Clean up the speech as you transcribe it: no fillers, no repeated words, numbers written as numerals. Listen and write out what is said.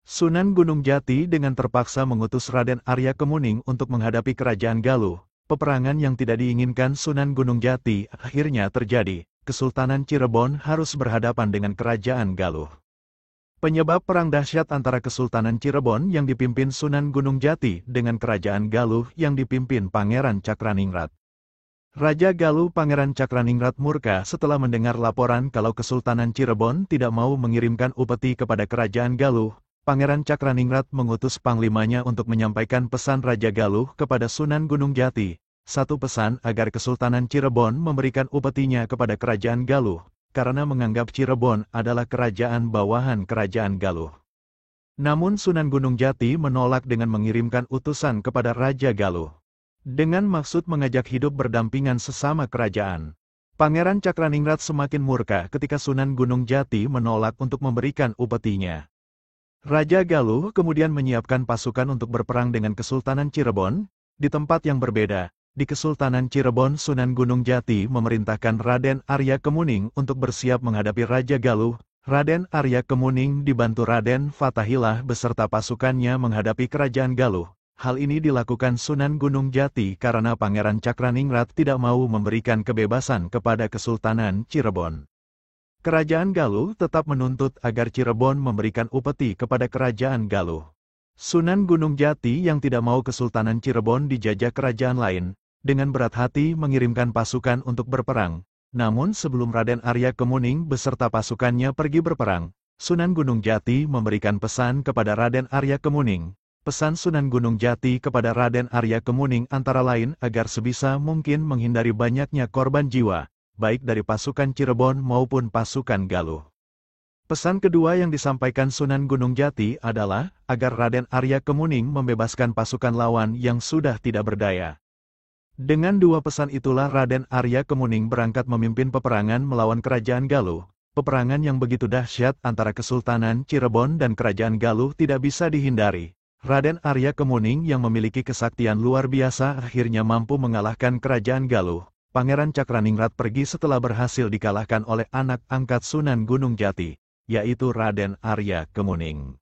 Sunan Gunung Jati dengan terpaksa mengutus Raden Arya Kemuning untuk menghadapi kerajaan Galuh. Peperangan yang tidak diinginkan Sunan Gunung Jati akhirnya terjadi. Kesultanan Cirebon harus berhadapan dengan kerajaan Galuh. Penyebab perang dahsyat antara Kesultanan Cirebon yang dipimpin Sunan Gunung Jati dengan kerajaan Galuh yang dipimpin Pangeran Cakraningrat. Raja Galuh Pangeran Cakraningrat murka setelah mendengar laporan kalau Kesultanan Cirebon tidak mau mengirimkan upeti kepada kerajaan Galuh. Pangeran Cakraningrat mengutus panglimanya untuk menyampaikan pesan Raja Galuh kepada Sunan Gunung Jati. Satu pesan agar Kesultanan Cirebon memberikan upetinya kepada kerajaan Galuh, karena menganggap Cirebon adalah kerajaan bawahan kerajaan Galuh. Namun Sunan Gunung Jati menolak dengan mengirimkan utusan kepada Raja Galuh, dengan maksud mengajak hidup berdampingan sesama kerajaan. Pangeran Cakraningrat semakin murka ketika Sunan Gunung Jati menolak untuk memberikan upetinya. Raja Galuh kemudian menyiapkan pasukan untuk berperang dengan Kesultanan Cirebon. Di tempat yang berbeda, di Kesultanan Cirebon Sunan Gunung Jati memerintahkan Raden Arya Kemuning untuk bersiap menghadapi Raja Galuh. Raden Arya Kemuning dibantu Raden Fatahillah beserta pasukannya menghadapi kerajaan Galuh. Hal ini dilakukan Sunan Gunung Jati karena Pangeran Cakraningrat tidak mau memberikan kebebasan kepada Kesultanan Cirebon. Kerajaan Galuh tetap menuntut agar Cirebon memberikan upeti kepada kerajaan Galuh. Sunan Gunung Jati yang tidak mau Kesultanan Cirebon dijajah kerajaan lain, dengan berat hati mengirimkan pasukan untuk berperang. Namun sebelum Raden Arya Kemuning beserta pasukannya pergi berperang, Sunan Gunung Jati memberikan pesan kepada Raden Arya Kemuning. Pesan Sunan Gunung Jati kepada Raden Arya Kemuning antara lain agar sebisa mungkin menghindari banyaknya korban jiwa, baik dari pasukan Cirebon maupun pasukan Galuh. Pesan kedua yang disampaikan Sunan Gunung Jati adalah agar Raden Arya Kemuning membebaskan pasukan lawan yang sudah tidak berdaya. Dengan dua pesan itulah Raden Arya Kemuning berangkat memimpin peperangan melawan kerajaan Galuh. Peperangan yang begitu dahsyat antara Kesultanan Cirebon dan kerajaan Galuh tidak bisa dihindari. Raden Arya Kemuning yang memiliki kesaktian luar biasa akhirnya mampu mengalahkan kerajaan Galuh. Pangeran Cakraningrat pergi setelah berhasil dikalahkan oleh anak angkat Sunan Gunung Jati, yaitu Raden Arya Kemuning.